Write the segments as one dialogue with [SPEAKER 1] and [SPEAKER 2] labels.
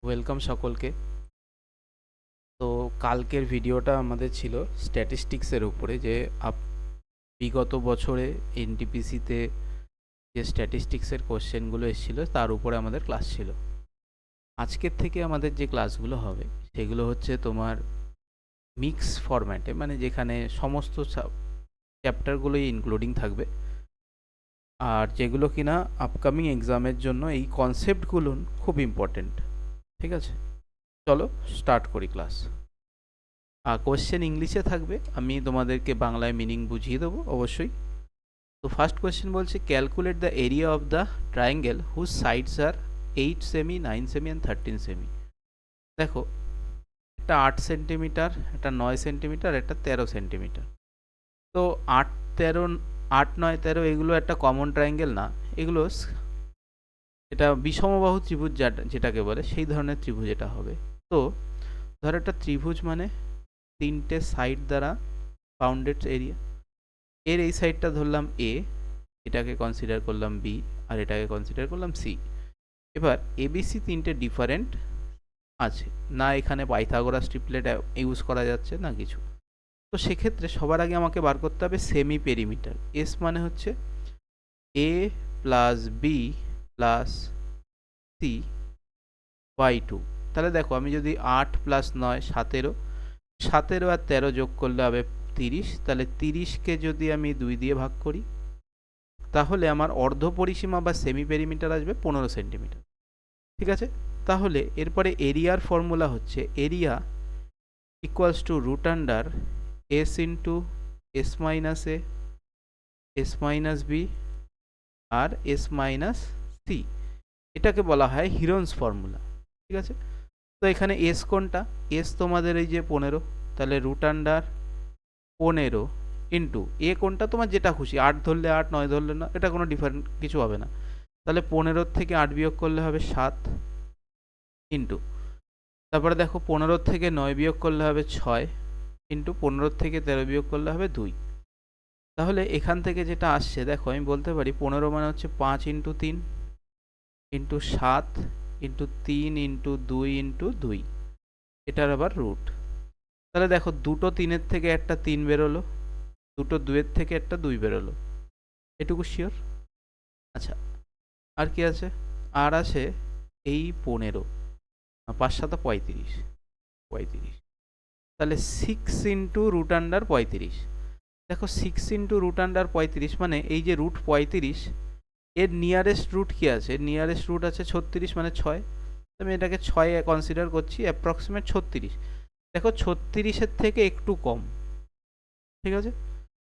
[SPEAKER 1] Welcome সকলকে। তো কালকের ভিডিওটা আমাদের ছিল স্ট্যাটিস্টিক্সের উপরে, যে বিগত বছরে এনটিপিসিতে যে স্ট্যাটিস্টিক্সের কোশ্চেনগুলো এসেছিল তার উপরে আমাদের ক্লাস ছিল। আজকের থেকে আমাদের যে ক্লাসগুলো হবে সেগুলো হচ্ছে তোমার মিক্স ফরম্যাটে, মানে যেখানে সমস্ত চ্যাপ্টারগুলোই ইনক্লুডিং থাকবে, আর যেগুলো কিনা আপকামিং এক্সামের জন্য এই কনসেপ্টগুলো খুব ইম্পর্টেন্ট। ঠিক আছে, চলো স্টার্ট করি ক্লাস। কোয়েশ্চেন ইংলিশে থাকবে, আমি তোমাদেরকে বাংলায় মিনিং বুঝিয়ে দেবো অবশ্যই। তো ফার্স্ট কোয়েশ্চেন বলছে, calculate the area of the triangle whose sides are 8 cm, 9 cm and 13 cm. দেখো, একটা 8 সেন্টিমিটার, একটা 9 সেন্টিমিটার, একটা 13 সেন্টিমিটার। তো 8 13, 8 9 13 এগুলো একটা কমন ট্রায়াঙ্গেল না, এগুলো এটা বিষমবাহু ত্রিভুজ যেটাকে বলে সেই ধরনের ত্রিভুজ এটা হবে। তো ধর একটা ত্রিভুজ মানে তিনটে সাইড দ্বারা বাউন্ডেড এরিয়া। এর এই সাইডটা ধরলাম এ, এটাকে কনসিডার করলাম বি, আর এটাকে কনসিডার করলাম সি। এবার এবিসি তিনটে ডিফারেন্ট আছে, না এখানে পাইথাগোরাস ট্রিপলেট ইউজ করা যাচ্ছে না কিছু। তো সেক্ষেত্রে সবার আগে আমাকে বার করতে হবে সেমি পেরিমিটার। এস মানে হচ্ছে a plus b plus c by 2। তাহলে দেখো, আমি যদি 8 প্লাস 9 17, 17 আর 13 যোগ করলে হবে 30। তাহলে 30কে যদি আমি 2 দিয়ে ভাগ করি তাহলে আমার অর্ধ পরিসীমা বা সেমি পেরিমিটার আসবে 15 সেন্টিমিটার। ঠিক আছে, তাহলে এরপরে এরিয়ার ফর্মুলা হচ্ছে area equals to root under s into s minus a, s minus b আর এস মাইনাস সি। এটাকে বলা হয় হিরন্স ফর্মুলা। ঠিক আছে, তো এখানে এস কোনটা? এস তোমাদের এই যে 15, তাহলে রুট আন্ডার 15 ইন্টু এ কোনটা তোমার যেটা খুশি, 8 ধরলে 8, 9 ধরলে না, এটা কোনো ডিফারেন্ট কিছু হবে না। তাহলে 15 থেকে 8 বিয়োগ করলে হবে 7 ইন্টু, তারপরে দেখো 15 থেকে 9 বিয়োগ করলে হবে 6 ইন্টু 15 থেকে 13 বিয়োগ করলে হবে 2। তাহলে এখান থেকে যেটা আসছে দেখো, আমি বলতে পারি 15 মানে হচ্ছে 5 into 3 into 7 into 3 into 2 into 2, এটার আবার রুট। তাহলে দেখো, দুটো 3-এর থেকে একটা 3 বেরোলো, দুটো 2-এর থেকে একটা 2 বেরোলো, এটুকু শিওর। আচ্ছা, আর কি আছে? আর আছে এই 15, 5 7 35, 35। তাহলে 6 ইন্টু রুট আন্ডার 35। দেখো, 6 ইন্টু রুট আন্ডার 35 মানে এই যে রুট 35, এর নিয়ারেস্ট রুট কি আছে? নিয়ারেস্ট রুট আছে 36 মানে 6। আমি এটাকে 6 কনসিডার করছি, অ্যাপ্রক্সিমেট 36। দেখো, 36-এর থেকে একটু কম। ঠিক আছে,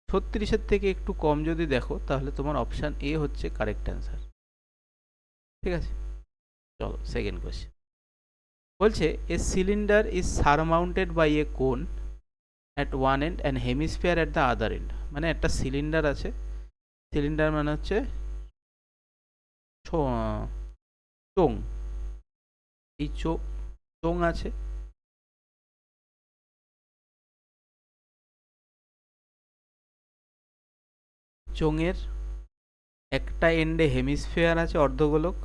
[SPEAKER 1] 36-এর থেকে একটু কম যদি দেখো তাহলে তোমার অপশান এ হচ্ছে কারেক্ট অ্যান্সার। ঠিক আছে, চলো সেকেন্ড কোয়েশ্চেন। বলছে, a cylinder is surmounted by a cone at one end and hemisphere at the other end. মানে একটা সিলিন্ডার আছে, সিলিন্ডার মানে হচ্ছে চোঙ। এই চোঙ আছে, চোঙের একটা এন্ডে হেমিস্ফিয়ার আছে অর্ধগোলক,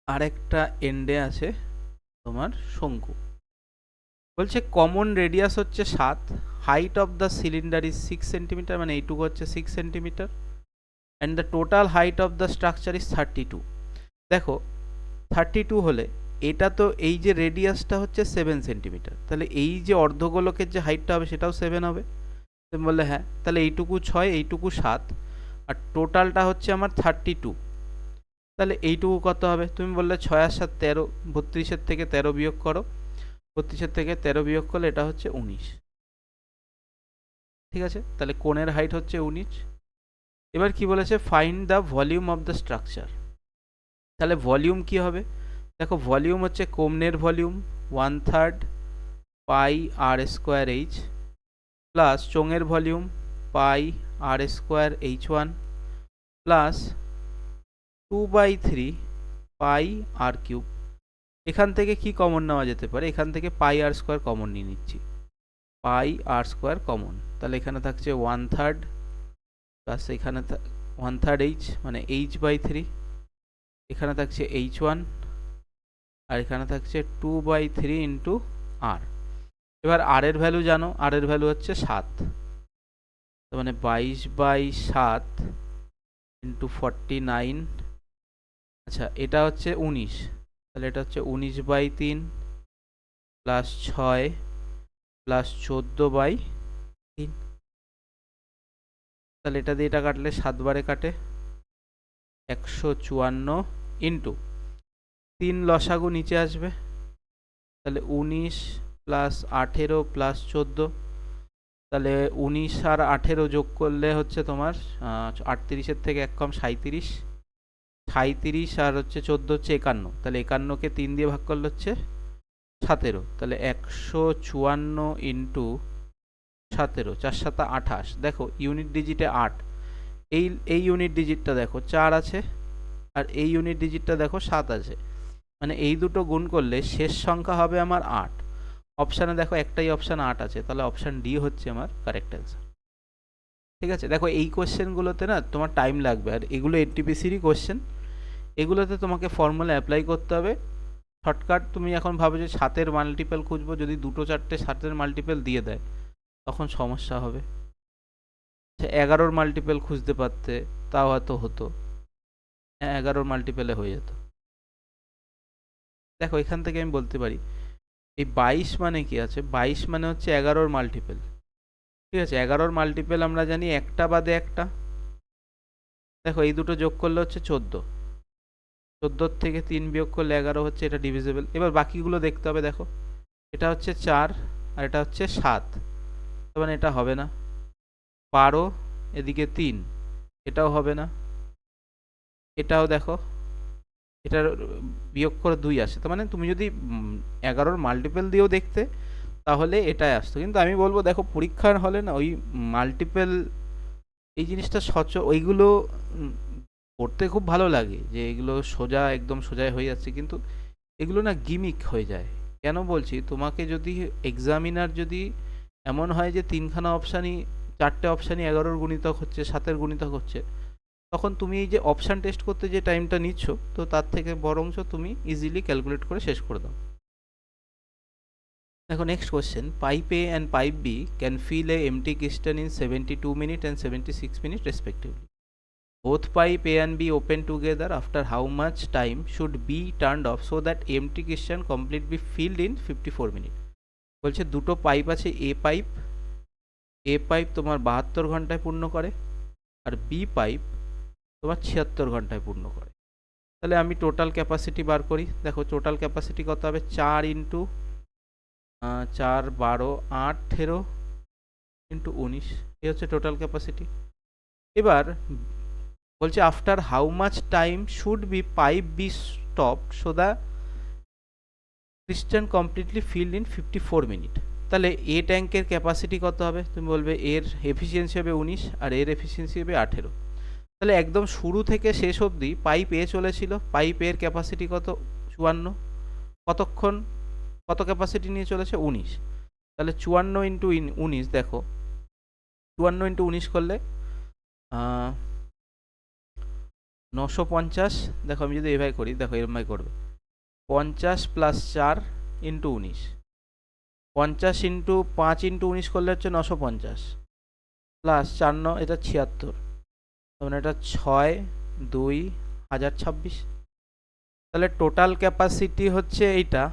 [SPEAKER 1] আর একটা এন্ডে আছে তোমার শঙ্কু। বলছে কমন রেডিয়াস হচ্ছে 7, height of the cylinder is 6 centimetre, মানে এইটুকু হচ্ছে 6 centimetre, and the total height of the structure is 32। দেখো, 32 হলে এটা তো এই যে রেডিয়াসটা হচ্ছে 7 সেন্টিমিটার, তাহলে এই যে অর্ধগোলকের যে হাইটটা হবে সেটাও 7 হবে। তুমি বললে হ্যাঁ, তাহলে এইটুকু 6, এইটুকু 7, আর টোটালটা হচ্ছে আমার 32। তাহলে এইটুকু কত হবে? তুমি বললে 6 আর 7 13, 32-এর থেকে 13 বিয়োগ করো, 32-এর থেকে 13 বিয়োগ করলে এটা হচ্ছে 19। ঠিক আছে, তাহলে কোণের হাইট হচ্ছে 19। এবার কি বলেছে? Find the volume of the structure. তাহলে ভলিউম কি হবে? দেখো, ভলিউম হচ্ছে কোণের ভলিউম 1/3 পাই আর স্কোয়ার এইচ, প্লাস চোঙের ভলিউম পাই আর স্কোয়ার এইচ1, প্লাস 2/3 পাই আর কিউব। এখান থেকে কি কমন নেওয়া যেতে পারে? এখান থেকে পাই আর স্কোয়ার কমন নিয়ে নিচ্ছি, পাই আর স্কোয়ার কমন। তাহলে এখানে থাকছে 1/3 প্লাস এখানে 1/3 এইচ মানে এইচ বাই 3, এখানে থাকছে এইচ1 আর এখানে থাকছে 2/3 ইন্টু আর। এবার আর এর ভ্যালু জানো, আর এর ভ্যালু হচ্ছে 7, তো মানে 22/7 ইন্টু 49। আচ্ছা এটা হচ্ছে 19, তাহলে এটা হচ্ছে 19/3 প্লাস 6 প্লাস 14/3। তাহলে এটা দিয়ে এটা কাটলে 7 বারে কাটে 154 ইন্টু 3 লসাগু নিচে আসবে, তাহলে 19 প্লাস 18 প্লাস 14, তাহলে 19 আর 18 যোগ করলে হচ্ছে তোমার 38-এর থেকে এক কম 37, 37 আর হচ্ছে 14 হচ্ছে 51, তাহলে 51কে 3 দিয়ে ভাগ করলে হচ্ছে 17, তাহলে 154 ইন্টু 17, 4 7 28। দেখো ইউনিট ডিজিটে 8, এই ইউনিট ডিজিটটা দেখো 4 আছে, আর এই ইউনিট ডিজিটটা দেখো 7 আছে, মানে এই দুটো গুণ করলে শেষ সংখ্যা হবে আমার 8। অপশানে দেখো একটাই অপশান 8 আছে, তাহলে অপশান ডি হচ্ছে আমার কারেক্ট অ্যান্সার। ঠিক আছে, দেখো এই কোশ্চেনগুলোতে না তোমার টাইম লাগবে, আর এগুলো এনটিপিসিরই কোশ্চেন, এগুলোতে তোমাকে ফর্মুলা অ্যাপ্লাই করতে হবে। শর্টকাট তুমি এখন ভাবো যে 7-এর মাল্টিপল খুঁজবো, যদি 2-4টে 7-এর মাল্টিপল দিয়ে দেয় তখন সমস্যা হবে। 11-র মাল্টিপল খুঁজতে পারতে, তাও হয়তো হতো, 11-র মাল্টিপলে হয়ে যেত। দেখো এখান থেকে আমি বলতে পারি এই 22 মানে কি আছে, 22 মানে হচ্ছে 11-র মাল্টিপল। ঠিক আছে, 11-র মাল্টিপল আমরা জানি একটা বাদে একটা। দেখো এই দুটো যোগ করলে হচ্ছে 14, 14 থেকে 3 বিয়োগ করলে 11 হচ্ছে, এটা ডিভিজিবল। এবার বাকিগুলো দেখতে হবে, দেখো এটা হচ্ছে 4 আর এটা হচ্ছে 7, তার মানে এটা হবে না। 12 এদিকে 3, এটাও হবে না। এটাও দেখো, এটার বিয়োগ করে 2 আসে, তার মানে তুমি যদি 11-র মাল্টিপল দিয়েও দেখতে তাহলে এটাই আসতো। কিন্তু আমি বলবো দেখো পরীক্ষার হলে না ওই মাল্টিপল এই জিনিসটা ওইগুলো পড়তে খুব ভালো লাগে, যে এগুলো সোজা একদম সোজাই হয়ে যাচ্ছে, কিন্তু এগুলো না গিমিক হয়ে যায়। কেন বলছি, তোমাকে যদি এক্সামিনার যদি এমন হয় যে 3খানা অপশানই, 4টে অপশানই 11-র গুণিতক হচ্ছে, 7-এর গুণিতক হচ্ছে, তখন তুমি এই যে অপশান টেস্ট করতে যে টাইমটা নিচ্ছ, তো তার থেকে বরঞ্চ তুমি ইজিলি ক্যালকুলেট করে শেষ করে দাও। দেখো next question, pipe a and pipe b can fill a empty ক্রিস্টাল in 72 minutes and 76 minutes respectively. Both pipe A and B open together. After how much time should B turned off so that empty crystal complete be filled in 54 minutes? বলছে দুটো pipe আছে, এ pipe তোমার 72 ঘন্টায় পূর্ণ করে, আর B pipe তোমার 76 ঘন্টায় পূর্ণ করে। তাহলে আমি টোটাল ক্যাপাসিটি বার করি। দেখো টোটাল ক্যাপাসিটি কত হবে, 4 ইন্টু 4 12 18 ইন্টু 19, এই হচ্ছে টোটাল ক্যাপাসিটি। এবার বলছে after how much time should be pipe B stop so the crystal completely field in 54 minute. তাহলে এ ট্যাঙ্কের ক্যাপাসিটি কত হবে, তুমি বলবে এর এফিসিয়েন্সি হবে 19 আর এর এফিসিয়েন্সি হবে 18। তাহলে একদম শুরু থেকে শেষ অবধি পাইপ এ চলেছিল, পাইপ এর ক্যাপাসিটি কত 54, কতক্ষণ কত ক্যাপাসিটি নিয়ে চলেছে 19, তাহলে 54 ইন্টু 19, দেখো 54 ইন্টু 19 করলে 950। দেখো আমি যদি এভাবে করি, দেখো এরমভাবে করবে 50 প্লাস 4 ইন্টু 19, 50 ইন্টু 5 ইন্টু 19 করলে হচ্ছে 950 প্লাস 4 এটা 76, মানে এটা 6 2 1026। তাহলে টোটাল ক্যাপাসিটি হচ্ছে এইটা,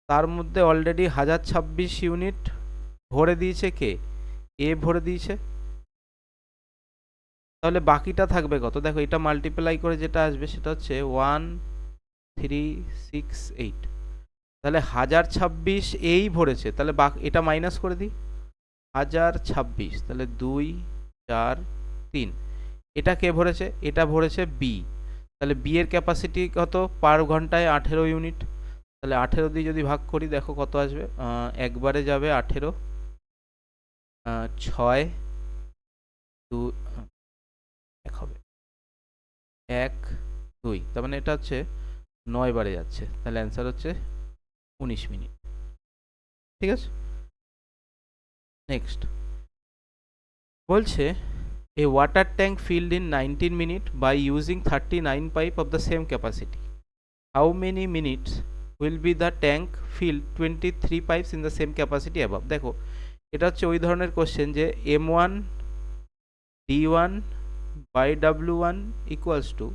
[SPEAKER 1] তার মধ্যে অলরেডি 1026 ইউনিট ভরে দিয়েছে কে, এ ভরে দিয়েছে। তাহলে বাকিটা থাকবে কত, দেখো এটা মাল্টিপ্লাই করে যেটা আসবে সেটা হচ্ছে 1368। তাহলে 1026 এই ভরেছে, তাহলে এটা মাইনাস করে দিই 1026, তাহলে 2 4 3, এটা কে ভরেছে, এটা ভরেছে বি। তাহলে বি এর ক্যাপাসিটি কত পার ঘন্টায় 18 ইউনিট, তাহলে 18 দিয়ে যদি ভাগ করি দেখো কত আসবে, একবারে যাবে 18, 6 2 1 হবে 1 2, তার মানে এটা হচ্ছে 9 বারে যাচ্ছে, তাহলে অ্যান্সার হচ্ছে 19 মিনিট। ঠিক আছে, নেক্সট বলছে a water tank filled in 19 minutes by using 39 pipe of the same capacity. How many minutes will be the tank fill 23 pipes in the same capacity above. দেখো এটা হচ্ছে ওই ধরনের কোশ্চেন যে M1 D1 by W1 equals to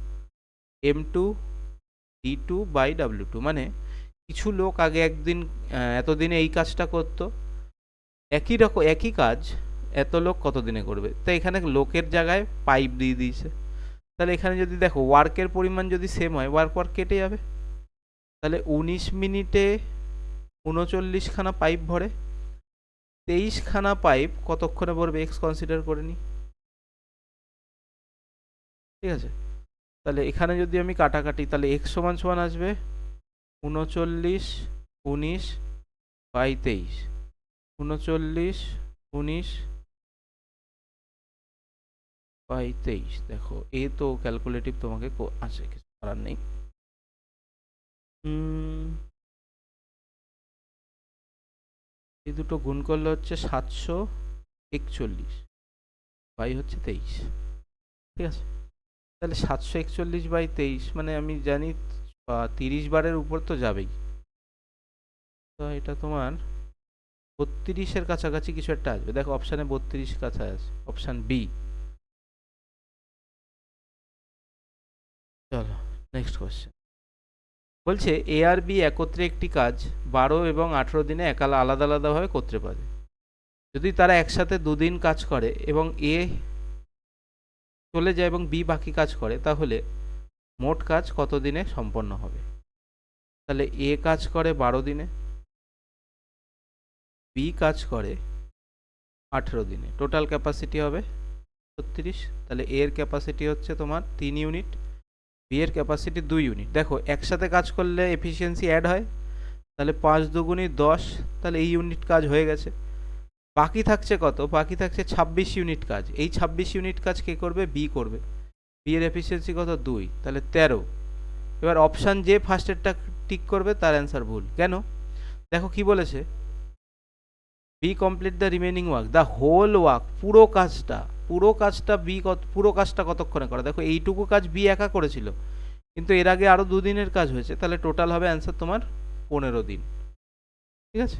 [SPEAKER 1] M2 D2 by W2, মানে কিছু লোক আগে একদিন এতদিনে এই কাজটা করতো, একই কাজ এত লোক কত দিনে করবে, তো এখানে লোকের জায়গায় পাইপ দিয়ে দিয়েছে। তাহলে এখানে যদি দেখো ওয়ার্কের পরিমাণ যদি সেম হয়, ওয়ার্ক কেটে যাবে। তাহলে 19 মিনিটে 39 খানা পাইপ ভরে, 23 খানা পাইপ কতক্ষণে ভরবে এক্স কনসিডার করে নিই, ঠিক আছে। তাহলে এখানে যদি আমি কাটাকাটি, তাহলে এক্স সমান সমান আসবে 39 19 বাই 23, 39 19 বাই 23। দেখো এ তো ক্যালকুলেটিভ তোমাকে আছে, কিছু করার নেই। এই দুটো গুণ করলে হচ্ছে 741 বাই হচ্ছে 23, ঠিক আছে। তাহলে 741 বাই 23 মানে আমি জানি 30 বারের উপর তো যাবেই, তো এটা তোমার 32-এর কাছাকাছি কিছু একটা আসবে। দেখো অপশানে 32 কাছে আছে, অপশান বি। চলো নেক্সট কোয়েশ্চেন। বলছে এ আর বি একত্রে একটি কাজ 12 এবং 18 দিনে আলাদা আলাদাভাবে করতে পারে। যদি তারা একসাথে দুদিন কাজ করে এবং এ চলে যায় এবং বি বাকি কাজ করে, তাহলে মোট কাজ কত দিনে সম্পন্ন হবে? তাহলে এ কাজ করে 12 দিনে, বি কাজ করে 18 দিনে, টোটাল ক্যাপাসিটি হবে 36। তাহলে এ এর ক্যাপাসিটি হচ্ছে তোমার 3 ইউনিট, বি এর ক্যাপাসিটি 2 ইউনিট। দেখো একসাথে কাজ করলে এফিসিয়েন্সি অ্যাড হয়, তাহলে 5 দুগুণি 10, তাহলে এই ইউনিট কাজ হয়ে গেছে। বাকি থাকছে কত? বাকি থাকছে 26 ইউনিট কাজ। এই 26 ইউনিট কাজ কে করবে? বি করবে। বি এর এফিসিয়েন্সি কত? 2, তাহলে 13। এবার অপশান যে ফার্স্টেরটা টিক করবে তার অ্যান্সার ভুল। কেন? দেখো কি বলেছে, be complete the remaining work, the whole work, পুরো কাজটা বি পুরো কাজটা কতক্ষণে করে? দেখো এইটুকু কাজ বি একা করেছিল, কিন্তু এর আগে আরও 2 দিনের কাজ হয়েছে, তাহলে টোটাল হবে অ্যান্সার তোমার 15 দিন, ঠিক আছে।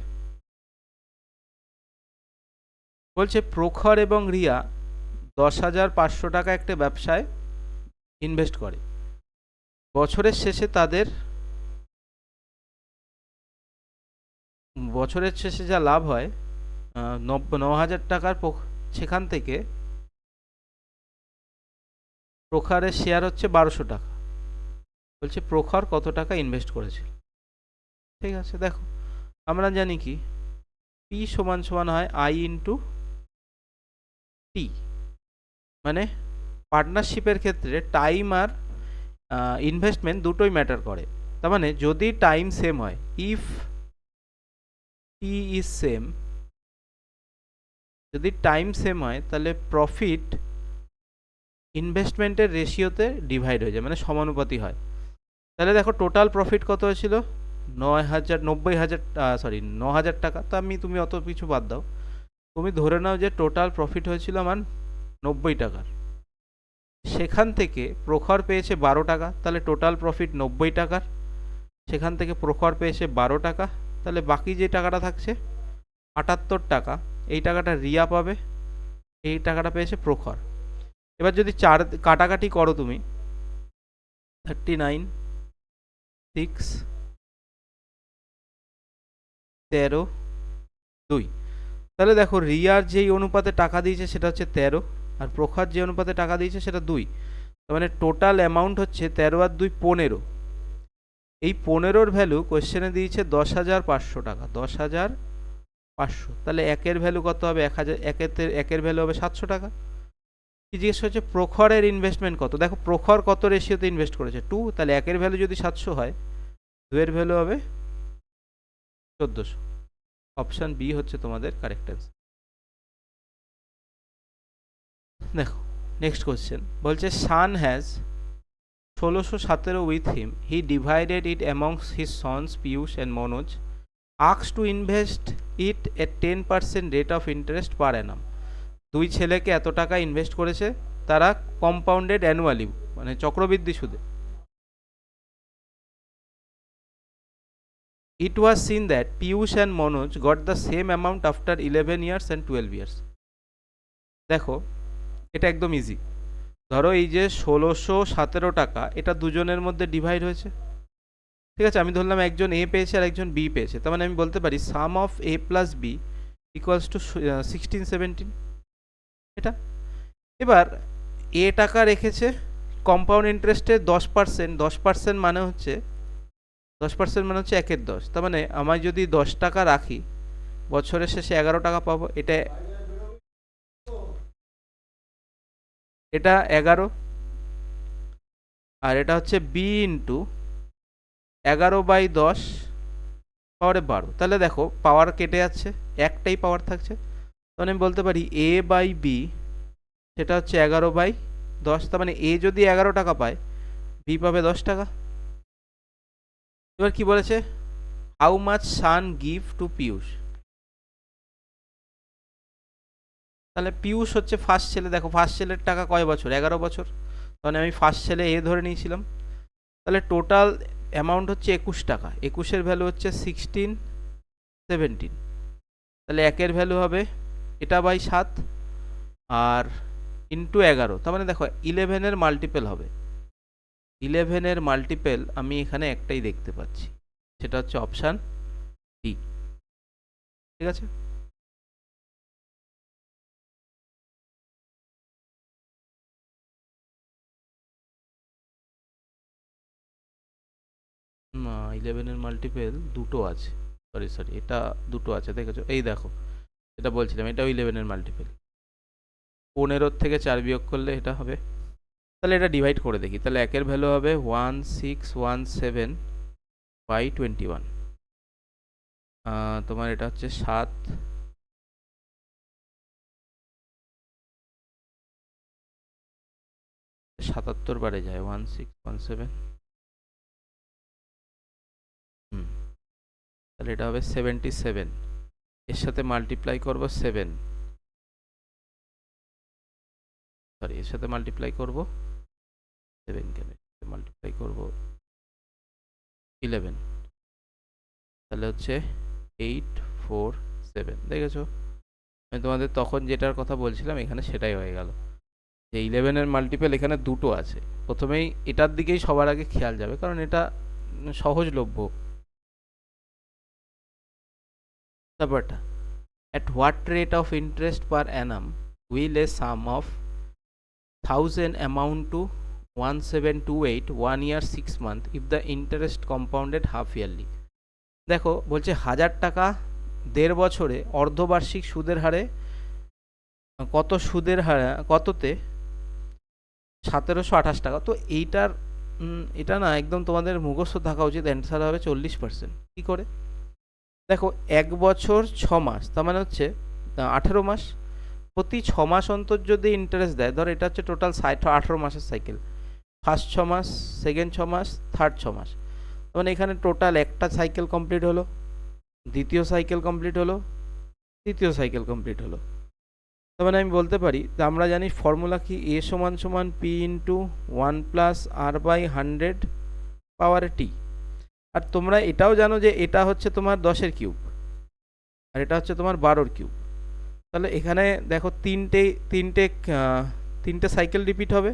[SPEAKER 1] বলছে প্রখর এবং রিয়া 10,500 টাকা একটা ব্যবসায় ইনভেস্ট করে। বছরের শেষে যা লাভ হয় 9,000 টাকার, সেখান থেকে প্রখরের শেয়ার হচ্ছে 1200 টাকা। বলছে প্রখর কত টাকা ইনভেস্ট করেছিল, ঠিক আছে। দেখো আমরা জানি কি পি সমান সমান হয় আই ইন্টু টি, মানে পার্টনারশিপের ক্ষেত্রে টাইম আর ইনভেস্টমেন্ট দুটোই ম্যাটার করে। তার মানে যদি টাইম সেম হয়, ইফ টি ইজ সেম, যদি টাইম সেম হয় তাহলে প্রফিট ইনভেস্টমেন্টের রেশিওতে ডিভাইড হয়ে যায়, মানে সমানুপাতি হয়। তাহলে দেখো টোটাল প্রফিট কত হয়েছিল? 9,000 টাকা। তো তুমি অত কিছু বাদ দাও, তুমি ধরে নাও যে টোটাল প্রফিট হয়েছিল আমার 90 টাকার, সেখান থেকে প্রখর পেয়েছে 12 টাকা, তাহলে টোটাল প্রফিট 90 টাকার, সেখান থেকে প্রখর পেয়েছে 12 টাকা, তাহলে বাকি যে টাকাটা থাকছে 78 টাকা, এই টাকাটা রিয়া পাবে, এই টাকাটা পেয়েছে প্রখর। এবার যদি কাটাকাটি করো তুমি, 39 6 13 2, তাহলে দেখো রিয়ার যেই অনুপাতে টাকা দিয়েছে সেটা হচ্ছে 13, আর প্রখর যে অনুপাতে টাকা দিয়েছে সেটা 2। তার মানে টোটাল অ্যামাউন্ট হচ্ছে 13 আর 2 15। এই 15-র ভ্যালু কোয়েশ্চেনে দিয়েছে 10,500 টাকা, 10,500। তাহলে একের ভ্যালু কত হবে? 1000। একের ভ্যালু হবে 700 টাকা। কি জিজ্ঞেস হচ্ছে? প্রখরের ইনভেস্টমেন্ট কত। দেখো প্রখর কত রেশিওতে ইনভেস্ট করেছে? 2, তাহলে একের ভ্যালু যদি 700 হয়, 2 এর ভ্যালু হবে 1400। অপশান বি হচ্ছে তোমাদের কারেক্ট অ্যান্সার। দেখো নেক্সট কোয়েশ্চেন, বলছে son has 1617 with him, he divided it amongst his sons Piyush and Manoj, asked to invest it at 10% rate of interest per annum. 2 ছেলেকে এত টাকা ইনভেস্ট করেছে, তারা কম্পাউন্ডেড অ্যানুয়ালি, মানে চক্রবৃদ্ধি সুদে It was seen that Piyush and Manoj got the same amount after 11 years and 12 years. দেখো এটা একদম ইজি। ধরো এই যে 1617 টাকা এটা দুজনের মধ্যে ডিভাইড হয়েছে, ঠিক আছে। আমি ধরলাম একজন এ পেয়েছে আর একজন বি পেয়েছে, তার মানে আমি বলতে পারি sum of a plus b equals to 1617, এটা। এবার এ টাকা রেখেছে কম্পাউন্ড ইন্টারেস্টে 10%, 10% মানে হচ্ছে 10% মানে হচ্ছে 1/10, তার মানে আমি যদি 10 টাকা রাখি বছরের শেষে 11 টাকা পাবো। এটা 11, আর এটা হচ্ছে বি ইন্টু 11/10 পাওয়ারে 12। তাহলে দেখো পাওয়ার কেটে যাচ্ছে, একটাই পাওয়ার থাকছে, তাহলে আমি বলতে পারি এ বাই বি সেটা হচ্ছে 11/10, তার মানে এ যদি 11 টাকা পায় বি পাবে 10 টাকা। এবার কি বলেছে, how much sum give to Piyush. তাহলে পিয়ুষ হচ্ছে ফার্স্ট ছেলে, দেখো ফার্স্ট ছেলের টাকা কয় বছর, 11 বছর, তাহলে আমি ফার্স্ট ছেলে এ ধরে নিয়েছিলাম। তাহলে টোটাল অ্যামাউন্ট হচ্ছে 21 টাকা, 21-এর ভ্যালু হচ্ছে 1617, তাহলে একের ভ্যালু হবে এটা বাই 7 আর ইন্টু 11, তার মানে দেখো 11-এর মাল্টিপেল হবে। 11-এর মাল্টিপেল আমি এখানে একটাই দেখতে পাচ্ছি, সেটা হচ্ছে অপশান ডি, ঠিক আছে। না, 11-এর মাল্টিপেল দুটো আছে, সরি এটা দুটো আছে, দেখেছো, এই দেখো এটা বলছিলাম, এটাও 11-এর মাল্টিপেল। 15 থেকে 4 বিয়োগ করলে এটা হবে। তাহলে এটা ডিভাইড করে দেখি, তাহলে একের ভ্যালু হবে 1617/21, তোমার এটা হচ্ছে 7, 77 বারে যায় 1617, তাহলে এটা হবে 77, এর সাথে মাল্টিপ্লাই করব 7, সরি এর সাথে মাল্টিপ্লাই করব 7 কে মাল্টিপ্লাই করব 11, তাহলে হচ্ছে 847, দেখেছো আমি তোমাদের তখন যেটার কথা বলছিলাম এখানে সেটাই হয়ে গেল, যে 11-এর মাল্টিপল এখানে দুটো আছে। প্রথমেই এটার দিকেই সবার আগে খেয়াল যাবে, কারণ এটা সহজলভ্য। তারপরটা, at what rate of interest per annum will a sum of 1000 amount to 1728 1 year 6 month if the interest compounded half yearly। দেখো বলছে 1000 টাকা 1.5 বছরে অর্ধবার্ষিক সুদের হারে কত, সুদের হারে কততে 1728 টাকা। তো এইটার এটা না একদম তোমাদের মুখস্থ থাকা উচিত, অ্যান্সার হবে 40%। কি করে দেখো, 1 বছর 6 মাস, তার মানে হচ্ছে 18 মাস, প্রতি 6 মাস অন্তর যদি ইন্টারেস্ট দেয়, ধর এটা হচ্ছে টোটাল 18 মাসের সাইকেল, ফার্স্ট 6 মাস, সেকেন্ড 6 মাস, থার্ড 6 মাস, মানে এখানে টোটাল একটা সাইকেল কমপ্লিট হলো, দ্বিতীয় সাইকেল কমপ্লিট হলো, তৃতীয় সাইকেল কমপ্লিট হলো। তার মানে আমি বলতে পারি, আমরা জানি ফর্মুলা কি, এ সমান সমান P into 1 plus r by 100 পাওয়ারে টি। আর তোমরা এটাও জানো যে এটা হচ্ছে তোমার 10-এর কিউব আর এটা হচ্ছে তোমার 12-এর কিউব। তাহলে এখানে দেখো তিনটে সাইকেল রিপিট হবে,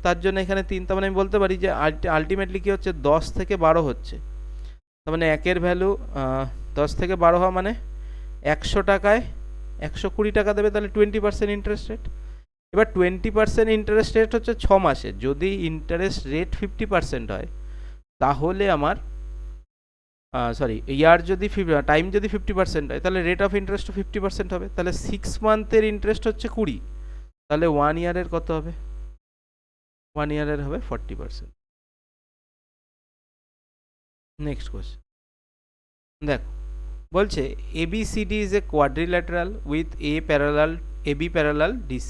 [SPEAKER 1] তার জন্য এখানে 3, তার মানে আমি বলতে পারি যে আলটিমেটলি কি হচ্ছে 10 থেকে 12 হচ্ছে, তার মানে একের ভ্যালু 10 থেকে 12 হওয়া মানে 100 টাকায় 120 টাকা দেবে, তাহলে 20% ইন্টারেস্ট রেট। এবার 20% ইন্টারেস্ট রেট হচ্ছে 6 মাসে, যদি ইন্টারেস্ট রেট 50% হয় তাহলে আমার সরি ইয়ার যদি টাইম যদি 50% হয় তাহলে রেট অফ ইন্টারেস্ট 50% হবে, তাহলে 6 মান্থের ইন্টারেস্ট হচ্ছে 20, তাহলে 1 ইয়ারের কত হবে, 1 ইয়ারের হবে 40%। নেক্সট কোয়েশ্চেন দেখো, বলছে ABCD is a quadrilateral with AB parallel DC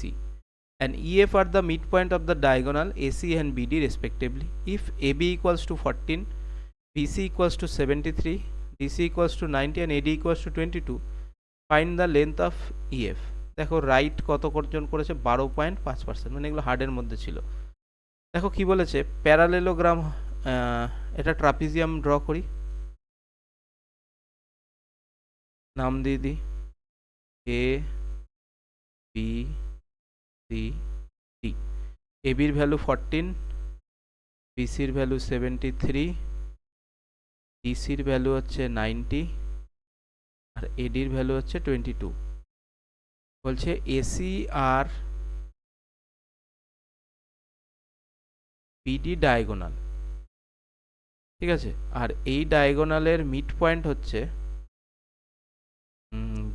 [SPEAKER 1] and EF are the midpoint of the diagonal AC and BD respectively. If AB equals to 14, BC equals to 73, DC equals to 90 and AD equals to 22, find the length of EF। দেখো right কত অর্জন করেছে, 12.5%, মানে এগুলো হার্ডের মধ্যে ছিল। দেখো কি বলেছে, প্যারালেলোগ্রাম, এটা ট্রাপিজিয়াম ড্র করি, নাম দিয়ে দিই এ বি সি ডি। এ বির ভ্যালু 14, বিসির ভ্যালু 73, ডিসির ভ্যালু হচ্ছে 90 আর এডির ভ্যালু হচ্ছে 22। বলছে এসি আর বিডি ডায়াগোনাল, ঠিক আছে। আর এই ডায়াগোনালের মিড পয়েন্ট হচ্ছে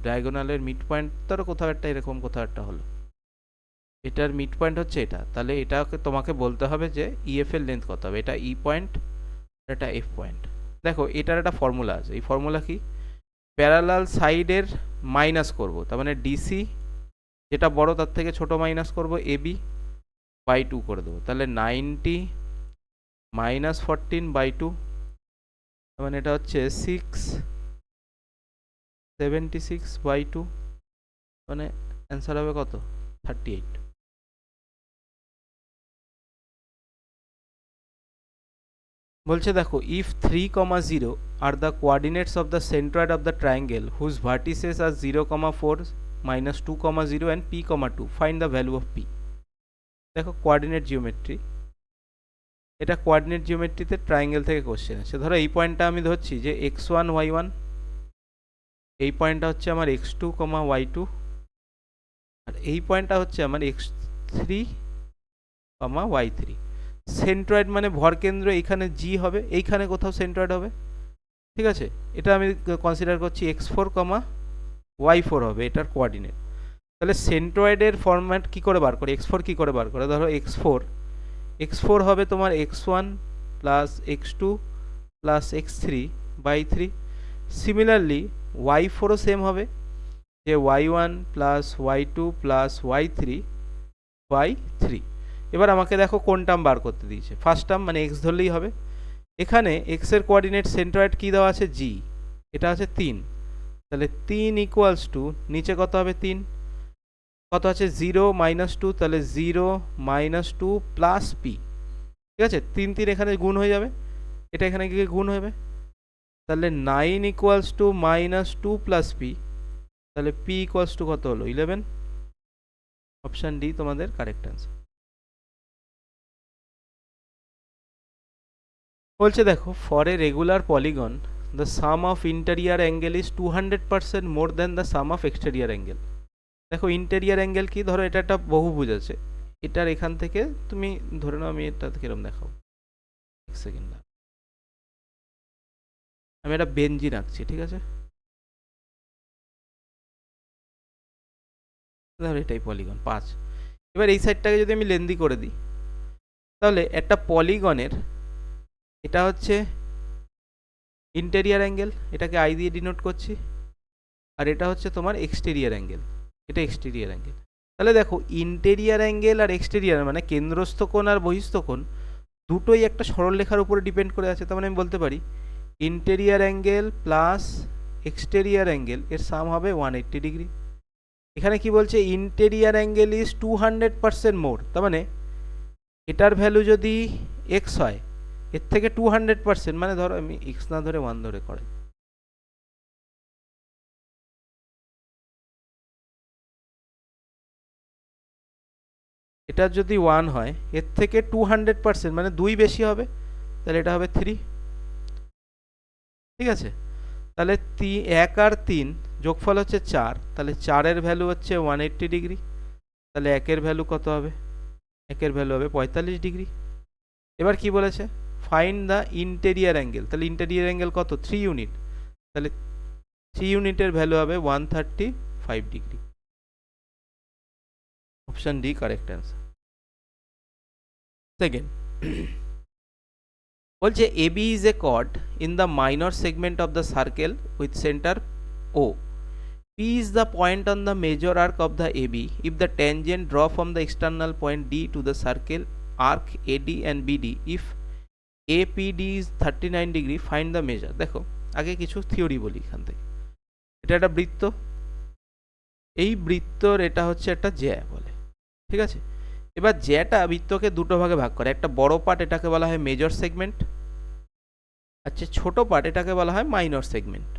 [SPEAKER 1] ডায়াগোনালের মিড পয়েন্ট ধরো কোথাও একটা এরকম কোথাও একটা হলো, এটার মিড পয়েন্ট হচ্ছে এটা, তাহলে এটাকে তোমাকে বলতে হবে যে ইএফ এর লেন্থ কত হবে। এটা ই পয়েন্ট, এটা এফ পয়েন্ট। দেখো এটার একটা ফর্মুলা আছে, এই ফর্মুলা কি, প্যারালাল সাইডের মাইনাস করব, তার মানে ডিসি যেটা বড় তার থেকে ছোট মাইনাস করব, এবি বাই 2 করে দেবো, তাহলে 90 মাইনাস 14/2, তার মানে এটা হচ্ছে 676/2, মানে অ্যান্সার হবে কত, 38। বলছে দেখো if 3, 0 are the coordinates of the centroid of the triangle whose vertices are 0, 4, -2, 0 and p, 2, find the value of p. দেখো কোঅর্ডিনেট জিওমেট্রি, এটা কোঅর্ডিনেট জিওমেট্রিতে ট্রায়াঙ্গেল থেকে কোশ্চেন আছে। ধরো এই পয়েন্টটা আমি ধরছি যে x1, y1, এই পয়েন্টটা হচ্ছে আমার x2, y2, আর এই পয়েন্টটা হচ্ছে আমার x3, y3। সেন্ট্রয়েড মানে ভরকেন্দ্র এইখানে জি হবে, এইখানে কোথাও সেন্ট্রয়েড হবে, ঠিক আছে। এটা আমি কনসিডার করছি x4, y4 হবে এটার কোঅর্ডিনেট। তাহলে সেন্ট্রয়েডের ফরম্যাট কি করে বার করে, x4 কি করে বার করে, ধরো x4 হবে তোমার x1 plus x2 plus x3/3। Similarly y4ও সেম হবে, যে y1 plus y2 plus y3/3। এবার আমাকে দেখো কোন টার্ম বার করতে দিয়েছে, ফার্স্ট টার্ম মানে x ধরলেই হবে। এখানে x এর কোঅর্ডিনেট সেন্ট্রয়েড কি দেওয়া আছে, জি, এটা আছে 3, তাহলে 3 ইকুয়ালস টু নিচে কত হবে, 3 কত আছে 0, -2, তাহলে 0, -2 প্লাস পি, ঠিক আছে। 3 3 এখানে গুণ হয়ে যাবে, এটা এখানে গিয়ে গুণ হবে, তাহলে 9 ইকুয়ালস টু -2 প্লাস পি, তাহলে পি ইকুয়ালস টু কত হলো, 11। অপশান ডি তোমাদের কারেক্ট অ্যান্সার। বলছে দেখো for a regular polygon the some of interior angle is 200% more than the some of exterior angle. দেখো ইন্টেরিয়ার অ্যাঙ্গেল কি, ধরো এটা একটা বহুভুজ আছে, এটার এখান থেকে তুমি ধরে নাও, আমি এটা কিরম দেখাবো, এক সেকেন্ড, আমি একটা বেঞ্জিন আঁকছি, ঠিক আছে। ধরো এটাই পলিগন 5। এবার এই সাইডটাকে যদি আমি লেন্দি করে দিই, তাহলে একটা পলিগনের এটা হচ্ছে ইন্টেরিয়ার অ্যাঙ্গেল, এটাকে আই দিয়ে ডিনোট করছি, আর এটা হচ্ছে তোমার এক্সটেরিয়ার অ্যাঙ্গেল, এটা এক্সটেরিয়ার অ্যাঙ্গেল। তাহলে দেখো ইন্টেরিয়ার অ্যাঙ্গেল আর এক্সটেরিয়ার মানে কেন্দ্রস্থ কোণ আর বহিস্থ কোণ দুটোই একটা সরলরেখার উপরে ডিপেন্ড করে আছে। তার মানে আমি বলতে পারি interior angle plus exterior angle এর সাম হবে 180 ডিগ্রি। এখানে কি বলছে, ইন্টেরিয়ার অ্যাঙ্গেল ইজ 200% মোর, তার মানে এটার ভ্যালু যদি এক্স হয়, এর থেকে 200%, মানে ধরো আমি এক্স না ধরে 1 ধরে করে, এটা যদি 1 হয় এর থেকে 200% মানে 2 বেশি হবে, তাহলে এটা হবে 3, ঠিক আছে। তাহলে 1 আর 3 যোগফল হচ্ছে 4, তাহলে 4 এর ভ্যালু হচ্ছে 180 ডিগ্রি, তাহলে 1 এর ভ্যালু কত হবে, 1 এর ভ্যালু হবে 45 ডিগ্রি। এবার কি বলেছে, ফাইন্ড দ্য ইন্টেরিয়ার অ্যাঙ্গেল, তাহলে ইন্টেরিয়ার অ্যাঙ্গেল কত, 3 ইউনিট, তাহলে 3 ইউনিটের ভ্যালু হবে 135 degree. Option D correct answer. Second বলছে AB is a chord in the minor segment of the circle with center O. P is the point on the major arc of the AB if the tangent draw from the external point D to the circle arc AD and BD. If APD is 39 degree, find the measure. দেখো আগে কিছু theory বলি এখান থেকে। এটা একটা বৃত্ত, এই বৃত্তর এটা হচ্ছে একটা জ্যা বলে, ঠিক আছে। এবার জ্যাটা বৃত্তকে দুটো ভাগে ভাগ করে, একটা বড় পার্ট এটাকে বলা হয় মেজর সেগমেন্ট, আচ্ছা ছোট পার্ট এটাকে বলা হয় মাইনর সেগমেন্ট,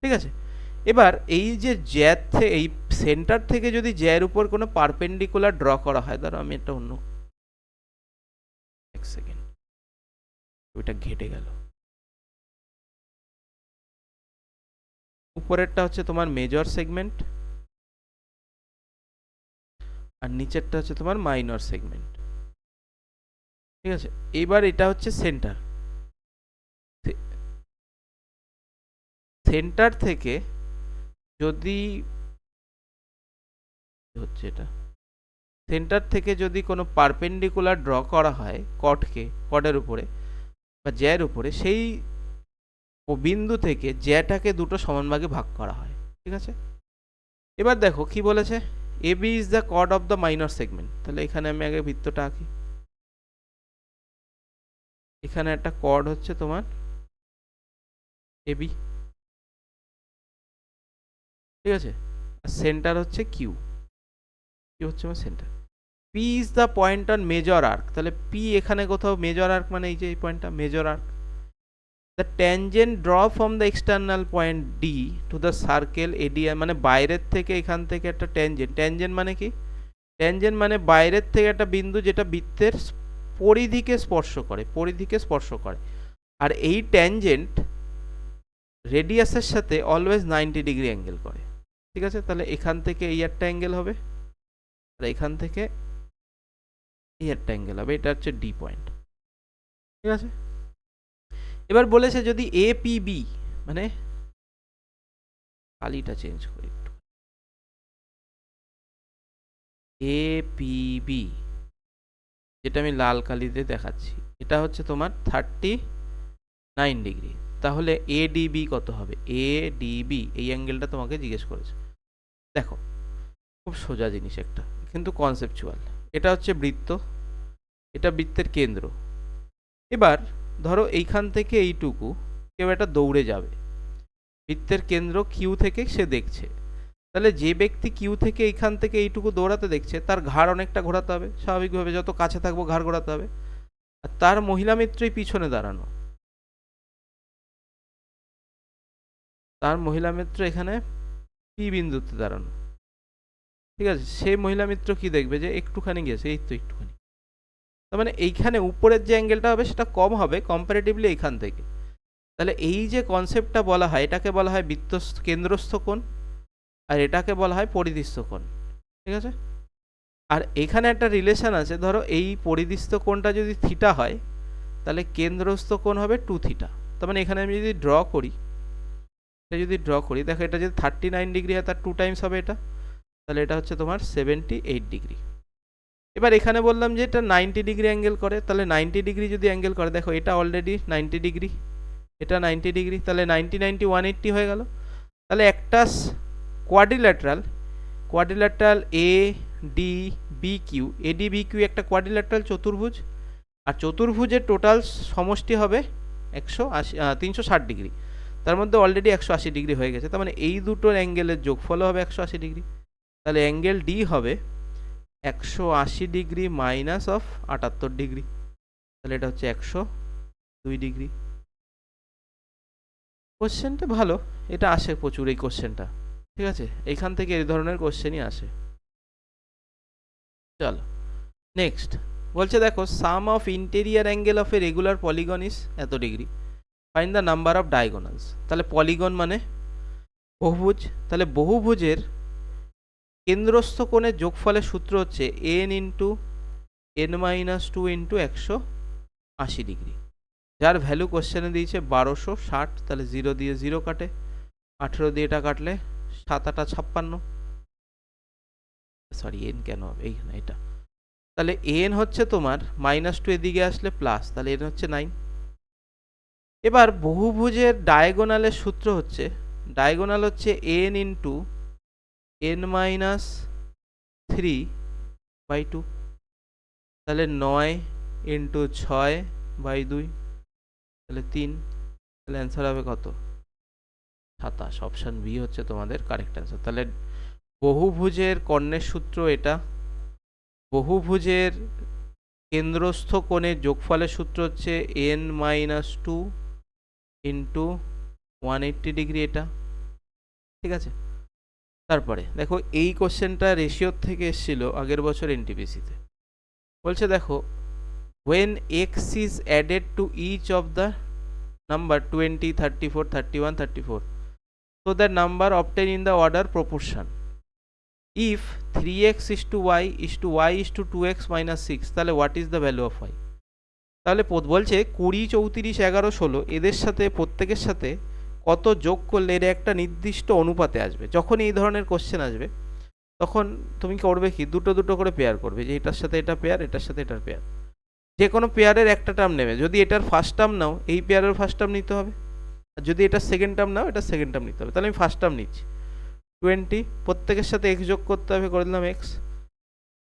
[SPEAKER 1] ঠিক আছে। এবার এই যে এই সেন্টার থেকে যদি জ্যার উপর কোনো পারপেন্ডিকুলার ড্র করা হয়, ধরো আমি একটা অন্য, এক সেকেন্ড, ওইটা ঘেটে গেল। উপরেরটা হচ্ছে তোমার মেজর সেগমেন্ট, আর নিচেরটা হচ্ছে তোমার মাইনর সেগমেন্ট, ঠিক আছে। এবার এটা হচ্ছে সেন্টার। সেন্টার থেকে যদি হচ্ছে এটা, সেন্টার থেকে যদি কোনো পারপেন্ডিকুলার ড্র করা হয় কর্ডের উপরে বা জ্যার উপরে, সেই বিন্দু থেকে জ্যাটাকে দুটো সমান ভাগে ভাগ করা হয়, ঠিক আছে। এবার দেখো কি বলেছে, AB is the chord of the minor segment. তাহলে এখানে আমি আগে বৃত্তটা আঁকি। এখানে একটা কর্ড হচ্ছে তোমার AB, ঠিক আছে, আর সেন্টার হচ্ছে কিউ হচ্ছে আমার centre. P is the point on major arc. তাহলে P এখানে কোথাও মেজর আর্ক, মানে এই যে এই পয়েন্টটা major arc. The tangent draw from the external point D to the circle AD, মানে বাইরের থেকে এখান থেকে একটা ট্যানজেন্ট মানে কি, ট্যানজেন্ট মানে বাইরের থেকে একটা বিন্দু যেটা বৃত্তের পরিধিকে স্পর্শ করে। আর এই ট্যানজেন্ট রেডিয়াসের সাথে অলওয়েজ 90 ডিগ্রি অ্যাঙ্গেল করে, ঠিক আছে। তাহলে এখান থেকে এই একটা অ্যাঙ্গেল হবে, আর এখান থেকে এই একটা অ্যাঙ্গেল হবে, এটা হচ্ছে ডি পয়েন্ট, ঠিক আছে। এবার বলেছে যদি APB, মানে কালিটা চেঞ্জ করি একটু, APB যেটা আমি লাল কালিতে দেখাচ্ছি, এটা হচ্ছে তোমার 39 ডিগ্রি। তাহলে ADB কত হবে? ADB এই অ্যাঙ্গেলটা তোমাকে জিজ্ঞেস করেছে। দেখো খুব সোজা জিনিস একটা, কিন্তু কনসেপচুয়াল। এটা হচ্ছে বৃত্ত, এটা বৃত্তের কেন্দ্র। এবার ধরো এইখান থেকে এইটুকু কেউ একটা দৌড়ে যাবে, বৃত্তের কেন্দ্র কিউ থেকে সে দেখছে। তাহলে যে ব্যক্তি কিউ থেকে এইখান থেকে এইটুকু দৌড়াতে দেখছে, তার ঘাড় অনেকটা ঘোরাতে হবে স্বাভাবিকভাবে, যত কাছে থাকবো ঘাড় ঘোরাতে হবে। আর তার মহিলা মিত্রই পিছনে দাঁড়ানো, তার মহিলা মিত্র এখানে পি বিন্দুতে দাঁড়ানো, ঠিক আছে। সেই মহিলা মিত্র কি দেখবে, যে একটুখানি গেছে, এই তো একটুখানি, তার মানে এইখানে উপরের যে অ্যাঙ্গেলটা হবে সেটা কম হবে কম্পারেটিভলি এইখান থেকে। তাহলে এই যে কনসেপ্টটা বলা হয়, এটাকে বলা হয় কেন্দ্রস্থ কোণ, আর এটাকে বলা হয় পরিধিস্থ কোণ, ঠিক আছে। আর এখানে একটা রিলেশন আছে, ধরো এই পরিধিস্থ কোণটা যদি থিটা হয়, তাহলে কেন্দ্রস্থ কোণ হবে 2 থিটা। তার মানে এখানে আমি যদি ড্র করি, দেখো এটা যদি 39 ডিগ্রি হয়, তার 2 টাইমস হবে এটা, তাহলে এটা হচ্ছে তোমার 78 ডিগ্রি। এবার এখানে বললাম যে এটা 90 ডিগ্রি অ্যাঙ্গেল করে, তাহলে 90 ডিগ্রি যদি অ্যাঙ্গেল করে, দেখো এটা অলরেডি 90 ডিগ্রি, এটা 90 ডিগ্রি, তাহলে 90 90 180 হয়ে গেল। তাহলে একটা কোয়াড্রিল্যাটারাল ADBQ, ADBQ একটা কোয়াড্রিল্যাটারাল চতুর্ভুজ, আর চতুর্ভুজের টোটাল সমষ্টি হবে 360 ডিগ্রি। তার মধ্যে অলরেডি 180 ডিগ্রি হয়ে গেছে, তার মানে এই দুটোর অ্যাঙ্গেলের যোগফল হবে 180 ডিগ্রি। তাহলে অ্যাঙ্গেল ডি হবে 180 ডিগ্রি মাইনাস অফ 78 ডিগ্রি, তাহলে এটা হচ্ছে 102 ডিগ্রি। কোশ্চেনটা ভালো, এটা আসে প্রচুর এই কোশ্চেনটা, ঠিক আছে। এইখান থেকে এই ধরনের কোশ্চেনই আসে। চলো নেক্সট বলছে, দেখো sum of interior angle of a regular polygon is এত degree, find the number of diagonals. তাহলে পলিগন মানে বহুভুজ, তাহলে বহুভুজের কেন্দ্রস্থ কোণের যোগফলের সূত্র হচ্ছে n into n-2 into 180 degree, যার ভ্যালু কোশ্চেনে দিয়েছে 1260। তাহলে 0 দিয়ে 0 কাটে, 18 দিয়ে এটা কাটলে 7 8 56, সরি n কেন হবে এইখানে এটা, তাহলে n হচ্ছে তোমার -2 এদিকে আসলে প্লাস, তাহলে n হচ্ছে 9। এবার বহুভুজের ডায়াগোনালের সূত্র হচ্ছে, ডায়াগোনাল হচ্ছে n ইন্টু n-3/2, তাহলে 9 ইন্টু 6/2, তাহলে 3, তাহলে অ্যান্সার হবে কত? 27। অপশান বি হচ্ছে তোমাদের কারেক্ট অ্যান্সার। তাহলে বহুভুজের কর্ণের সূত্র এটা, বহুভুজের কেন্দ্রস্থ কোণের যোগফলের সূত্র হচ্ছে n-2 ইন্টু 180 ডিগ্রি এটা, ঠিক আছে। তারপরে দেখো এই কোশ্চেনটা রেশিওর থেকে এসেছিল আগের বছর এনটিপিসিতে। বলছে দেখো when x is added to each of the number 20, 34, 31, 34, so the number obtained in the order proportion. If 3x is to y is to y is to 2x minus 6, তাহলে what is the value of y? তাহলে বলছে 20, 34, 11, 16 এদের সাথে প্রত্যেকের সাথে কত যোগ করলে এর একটা নির্দিষ্ট অনুপাতে আসবে। যখন এই ধরনের কোশ্চেন আসবে তখন তুমি করবে কি, দুটো দুটো করে পেয়ার করবে, যে এটার সাথে এটা পেয়ার, এটার সাথে এটার পেয়ার, যে কোনো পেয়ারের একটা টার্ম নেবে। যদি এটার ফার্স্ট টার্ম নাও এই পেয়ারের ফার্স্ট টার্ম নিতে হবে, আর যদি এটার সেকেন্ড টার্ম নাও এটার সেকেন্ড টার্ম নিতে হবে। তাহলে আমি ফার্স্ট টার্ম নিচ্ছি 20, প্রত্যেকের সাথে এক্স যোগ করতে হবে, করে দিলাম এক্স,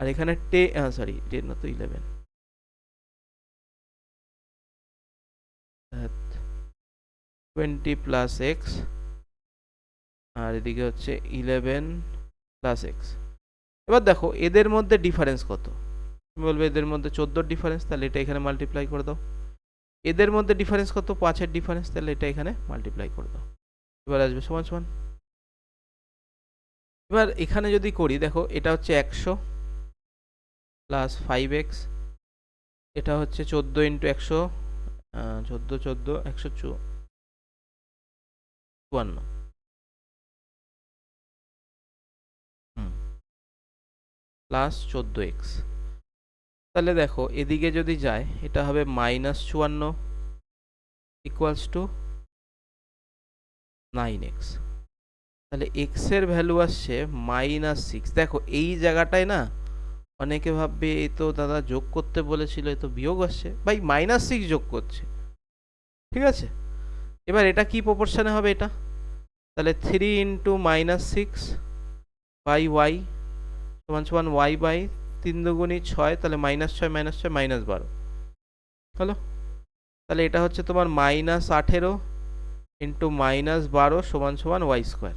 [SPEAKER 1] আর এখানে 10 না তো 11, 20 প্লাস এক্স, আর এদিকে হচ্ছে 11 প্লাস এক্স। এবার দেখো এদের মধ্যে ডিফারেন্স কত, তুমি বলবে এদের মধ্যে 14 ডিফারেন্স, তাহলে এটা এখানে মাল্টিপ্লাই করে দাও। এদের মধ্যে ডিফারেন্স কত, 5-এর ডিফারেন্স, তাহলে এটা এখানে মাল্টিপ্লাই করে দাও। এবার আসবে সমান সমান। এবার এখানে যদি করি দেখো এটা হচ্ছে 100 প্লাস 5x, এটা হচ্ছে 14 ইন্টু 100, 14 154 প্লাস 14x। তাহলে দেখো এদিকে যদি যায় এটা হবে -54 ইকুয়ালস টু 9x। তাহলে x এর ভ্যালু আসছে -6। দেখো এই জায়গাটায় না অনেকে ভাববে এ তো দাদা যোগ করতে বলেছিল, এ তো বিয়োগ আসছে, ভাই -6 যোগ করছে, ঠিক আছে। এবার এটা কি প্রপোর্শনে হবে এটা, তাহলে 3 ইন্টু -6 বাই y সমান সমান y বাই 3 দুগুণী 6, তাহলে -6 -6 -12 হলো। তাহলে এটা হচ্ছে তোমার -18 ইন্টু -12 সমান সমান y স্কোয়ার।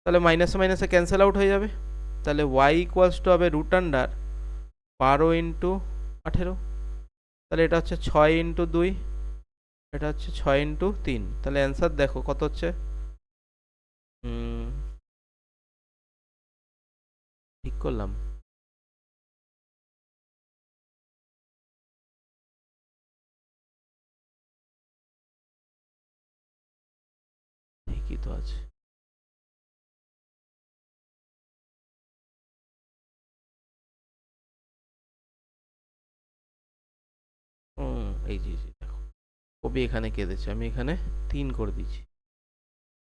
[SPEAKER 1] তাহলে মাইনাসে মাইনাসে ক্যান্সেল আউট হয়ে যাবে, তাহলে y ইকুয়ালস টু হবে √12 ইন্টু 18, তাহলে এটা হচ্ছে 6 ইন্টু 2, এটা হচ্ছে 6 ইন্টু 3, তাহলে অ্যান্সার দেখো কত হচ্ছে, ঠিক করলাম, ঠিকই তো আছে। এই যে দেখো কবি এখানে কেঁদেছে, আমি এখানে 3 করে দিচ্ছি,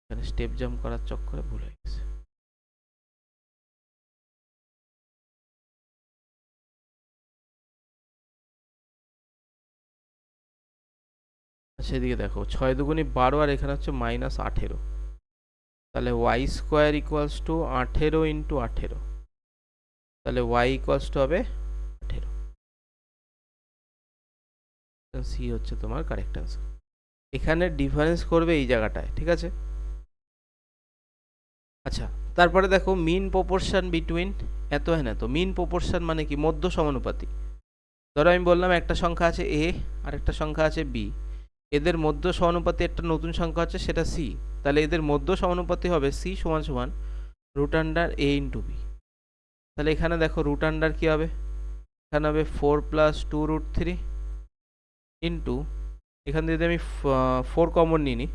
[SPEAKER 1] এখানে স্টেপ জাম্প করার চক্করে ভুল হয়ে গেছে। সেদিকে দেখো 6 দুগুণী 12, আর এখানে হচ্ছে -18, তাহলে y square equals to 18 into 18, তাহলে y ইকুয়ালস টু হবে 18। সি হচ্ছে তোমার কারেক্ট অ্যান্সার। এখানে ডিফারেন্স করবে এই জায়গাটায়, ঠিক আছে। আচ্ছা তারপরে দেখো মিন প্রপোর্শন বিটুইন এত হ্যাঁ না, তো মিন প্রপোর্শন মানে কি, মধ্য সমানুপাতি। ধরো আমি বললাম একটা সংখ্যা আছে a আর একটা সংখ্যা আছে b, এদের মধ্য সমানুপাতি একটা নতুন সংখ্যা আছে সেটা c, তাহলে এদের মধ্য সমানুপাতি হবে c সমান সমান √a ইন্টু b। তাহলে এখানে দেখো √, কি হবে, এখানে হবে 4 প্লাস 2√3 ইন্টু, এখান থেকে আমি 4 কমন নিই,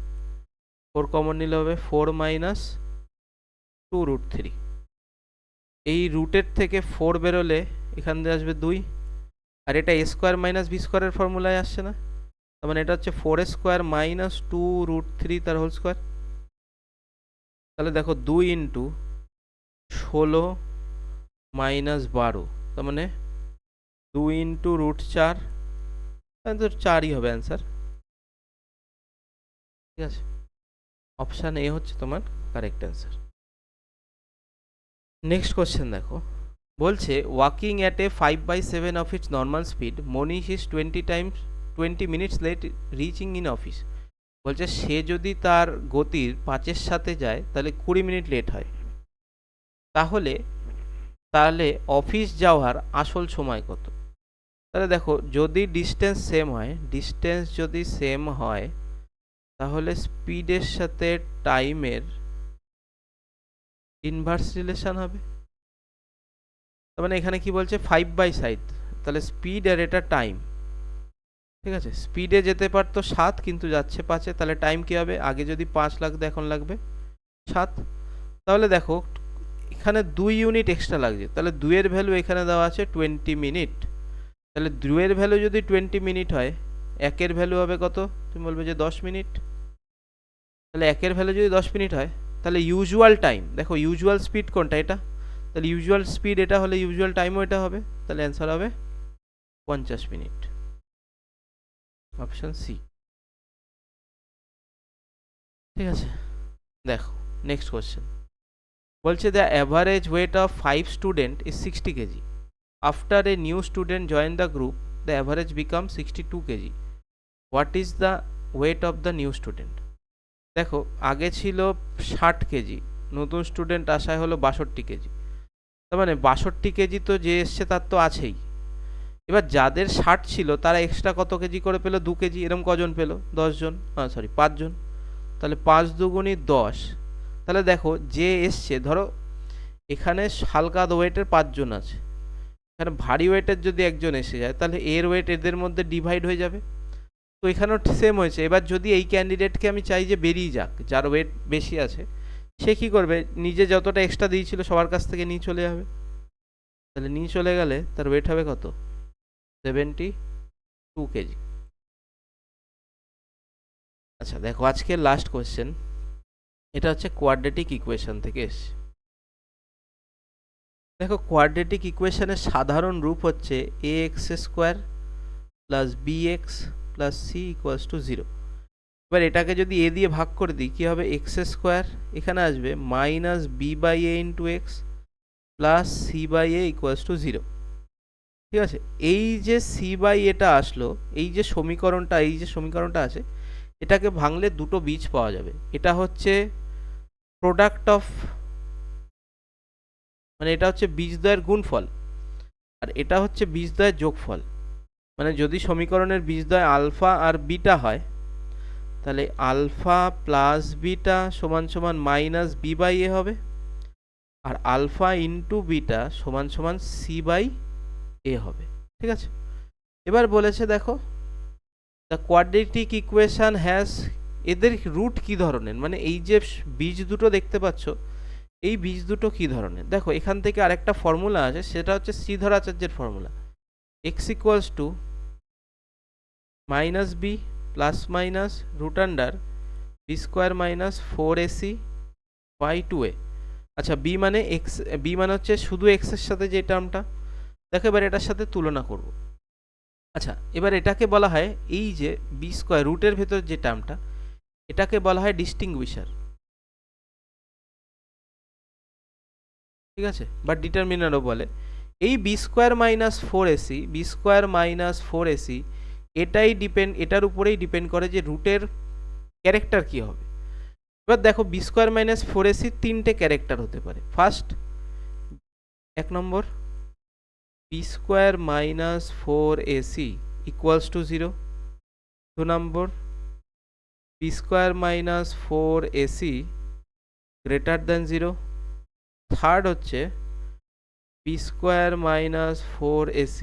[SPEAKER 1] 4 কমন নিলে হবে 4 মাইনাস 2√3, এই রুটের থেকে 4 বেরোলে এখান দিয়ে আসবে 2, আর এটা a স্কোয়ার মাইনাস b স্কোয়ারের ফর্মুলায় আসছে না, তার মানে এটা হচ্ছে 4 স্কোয়ার মাইনাস 2√3 তার হোল স্কোয়ার। তাহলে দেখো 2 ইন্টু 16 মাইনাস 12, তার মানে 2 ইন্টু √4, তো 4ই হবে অ্যান্সার, ঠিক আছে। অপশান এ হচ্ছে তোমার কারেক্ট অ্যান্সার। নেক্সট কোশ্চেন দেখো, বলছে walking at a 5/7 of its normal speed Manish is 20 minutes late reaching in office. বলছে সে যদি তার গতির 5-এর সাথে যায় তাহলে 20 মিনিট লেট হয়, তাহলে তাহলে অফিস যাওয়ার আসল সময় কত। তাহলে দেখো যদি ডিস্টেন্স সেম হয়, ডিস্টেন্স যদি সেম হয় তাহলে স্পিডের সাথে টাইমের ইনভার্স রিলেশন হবে। তার মানে এখানে কি বলছে 5 বাই সাইড, তাহলে স্পিড আর এটা টাইম। ঠিক আছে, স্পিডে যেতে পারতো 7 কিন্তু যাচ্ছে 5-এ, তাহলে টাইম কি হবে? আগে যদি 5 লাগতো এখন লাগবে 7। তাহলে দেখো এখানে 2 ইউনিট এক্সট্রা লাগছে, তাহলে 2 এর ভ্যালু এখানে দেওয়া আছে 20 মিনিট। তাহলে 2 এর ভ্যালু যদি 20 মিনিট হয়, 1 এর ভ্যালু হবে কত? তুমি বলবে যে 10 মিনিট। তাহলে 1 এর ভ্যালু যদি 10 মিনিট হয়, তাহলে ইউজুয়াল টাইম, দেখো ইউজুয়াল স্পিড কোনটা? এটা। তাহলে ইউজুয়াল স্পিড এটা হলে ইউজুয়াল টাইমও এটা হবে, তাহলে অ্যান্সার হবে 50 মিনিট, অপশন সি। ঠিক আছে, দেখো নেক্সট কোশ্চেন বলছে the average weight of 5 student is 60 KG. After a new student join the group the average become 62 KG. What is the weight of the new student? দেখো আগে ছিল 60 KG, নতুন student আসায় হলো 62 কেজি। তার মানে 62 KG তো যে এসছে তার তো আছেই। এবার যাদের 60 ছিল তারা এক্সট্রা কত কেজি করে পেলো? 2 কেজি। এরকম কজন পেলো? 10 জন, সরি 5 জন। তাহলে 5 দুগুণি 10। তাহলে দেখো যে এসছে, ধরো এখানে হালকা ওয়েটের 5 জন আছে, এখানে ভারী ওয়েটের যদি একজন এসে যায় তাহলে এর ওয়েট এদের মধ্যে ডিভাইড হয়ে যাবে। তো এখানেও সেম হয়েছে। এবার যদি এই ক্যান্ডিডেটকে আমি চাই যে বেরিয়ে যাক, যার ওয়েট বেশি আছে, সে কি করবে? নিজে যতটা এক্সট্রা দিয়েছিল সবার কাছ থেকে নিয়ে চলে যাবে। তাহলে নিয়ে চলে গেলে তার ওয়েট হবে কত? 72 কেজি। আচ্ছা দেখো আজকের লাস্ট কোয়েশ্চেন, এটা হচ্ছে কোয়াড্রেটিক ইকুয়েশন থেকে এসছে। দেখো কোয়াড্রেটিক ইকুয়েশনের সাধারণ রূপ হচ্ছে ax² plus bx plus c equals to 0। এবার এটাকে যদি a দিয়ে ভাগ করে দিই কি হবে? x², এখানে আসবে minus b by a into x plus c by a equals to 0। ঠিক আছে, এই যে c বাই এটা আসলো, এই যে সমীকরণটা আছে, এটাকে ভাঙলে দুটো বীজ পাওয়া যাবে। এটা হচ্ছে প্রোডাক্ট অফ, মানে এটা হচ্ছে বীজদ্বয়ের গুণফল, আর এটা হচ্ছে বীজদ্বয়ের যোগফল। মানে যদি সমীকরণের বীজদ্বয় আলফা আর বিটা হয়, তাহলে আলফা প্লাস বিটা সমান সমান মাইনাস বি বাই এ হবে, আর আলফা ইন্টু বিটা সমান সমান সি বাই এ হবে। ঠিক আছে, এবার বলেছে দেখো দ্য কোয়াড্রেটিক ইকুয়েশন হ্যাজ, এদের রুট কি ধরনের, মানে এই যে বীজ দুটো দেখতে পাচ্ছ, এই বীজ দুটো কি ধরনের? দেখো এখান থেকে আরেকটা ফর্মুলা আছে, সেটা হচ্ছে শ্রীধরাচার্যের formula, x equals to minus b plus minus root under b square minus 4ac by 2a। আচ্ছা বি মানে এক্স, বি মানে হচ্ছে শুধু এক্স এর সাথে যে টার্মটা, দেখো এবার এটার সাথে তুলনা করব। আচ্ছা এবার এটাকে বলা হয়, এই যে বি স্কোয়ার রুটের ভেতর যে টার্মটা, এটাকে বলা হয় ডিস্টিংগুইশার। ঠিক আছে, বা ডিটারমিনারও বলে। এই b square minus 4ac, b square minus 4ac এটার উপরেই ডিপেন্ড করে যে রুটের ক্যারেক্টার কি হবে। এবার দেখো বি স্কোয়ার মাইনাস 4ac তিনটে ক্যারেক্টার হতে পারে। ফার্স্ট, 1 নম্বর b square minus 4ac equals to 0। 2 নম্বর b square minus 4ac greater than 0। Third হচ্ছে b square minus 4ac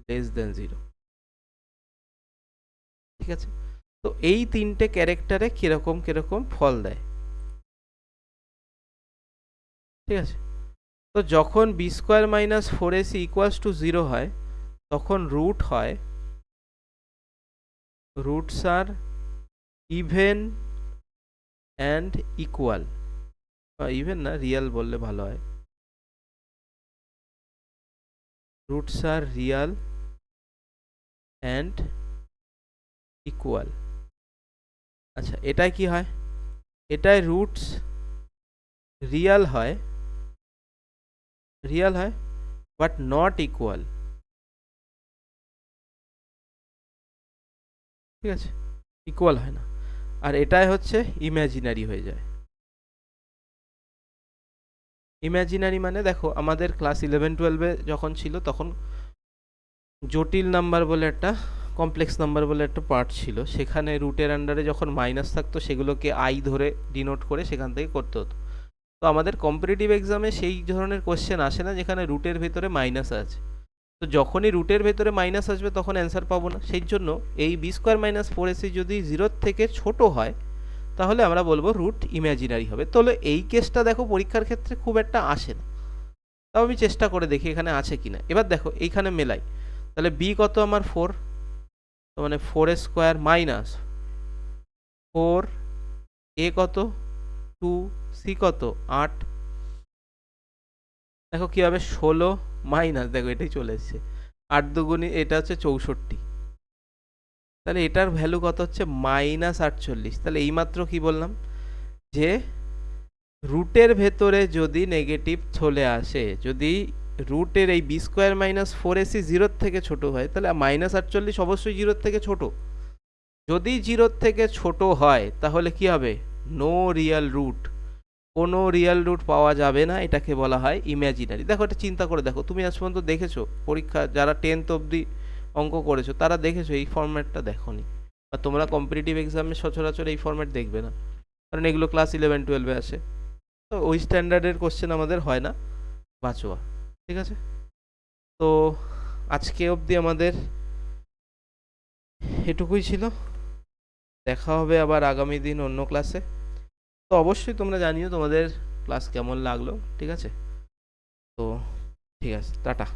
[SPEAKER 1] less than 0। ঠিক আছে, তো এই তিনটে ক্যারেক্টারে কিরকম কিরকম ফল দেয়। ঠিক আছে, তো যখন b square minus 4ac equals to 0 হয়, তখন রুট হয়, roots are even and equal, even না রিয়াল বললে ভালো হয়, roots are real and equal. আচ্ছা এটাই কি হয়? এটাই রুটস রিয়াল হয় বাট নট ইকুয়াল। ঠিক আছে, ইকুয়াল হয় না, আর এটাই হচ্ছে ইমাজিনারি হয়ে যায়। ইমাজিনারি মানে দেখো আমাদের ক্লাস 11-12-এ যখন ছিল তখন জটিল নাম্বার বলে একটা, কমপ্লেক্স নাম্বার বলে একটা পার্ট ছিল, সেখানে রুটের আন্ডারে যখন মাইনাস থাকতো সেগুলোকে আই ধরে ডিনোট করে সেখান থেকে করতে হতো। তো আমাদের কম্পিটিটিভ এক্সামে সেই ধরনের কোশ্চেন আসে না যেখানে রুটের ভেতরে মাইনাস আছে। তো যখনই রুটের ভেতরে মাইনাস আসবে তখন অ্যান্সার পাবো না, সেই জন্য এই b square minus four AC যদি জিরোর থেকে ছোট হয় তাহলে আমরা বলবো রুট ইমাজিনারি হবে। তাহলে এই কেসটা দেখো পরীক্ষার ক্ষেত্রে খুব একটা আসে না, তাও আমি চেষ্টা করে দেখি এখানে আছে কিনা। এবার দেখো এইখানে মেলাই, তাহলে বি কত আমার ফোর, তো মানে ফোর স্কোয়ার মাইনাস ফোর, এ কত টু, সি কত আট, দেখো কি হবে 16 মাইনাস, দেখো এটাই চলে এসছে 8 দুগুণি, এটা হচ্ছে 64, তাহলে এটার ভ্যালু কত হচ্ছে -48। তাহলে এইমাত্র কি বললাম যে রুটের ভেতরে যদি নেগেটিভ চলে আসে, যদি রুটের এই b square minus four AC জিরোর থেকে ছোট হয় তাহলে -48 অবশ্যই জিরোর থেকে ছোট। যদি জিরোর থেকে ছোট হয় তাহলে কি হবে, নো রিয়েল রুট, কোনো রিয়েল রুট পাওয়া যাবে না, এটাকে বলা হয় ইমাজিনারি। দেখো এটা চিন্তা করে দেখো, তুমি আজ পর্যন্ত দেখেছো পরীক্ষা যারা 10th অবধি অঙ্ক করেছো তারা দেখেছো এই ফরম্যাটটা দেখোনি, আর তোমরা কম্পিটিটিভ এক্সামে সচরাচর এই ফরম্যাট দেখবে না, কারণ এগুলো ক্লাস 11-12-এ আসে। তো ওই স্ট্যান্ডার্ডের কোশ্চেন আমাদের হয় না বাঁচোয়া, ঠিক আছে। তো আজকে অবধি আমাদের এটুকুই ছিল, দেখা হবে আবার আগামী দিন অন্য ক্লাসে। তো অবশ্যই তোমরা জানিও তোমাদের ক্লাস কেমন লাগলো, ঠিক আছে। তো ঠিক আছে, টাটা।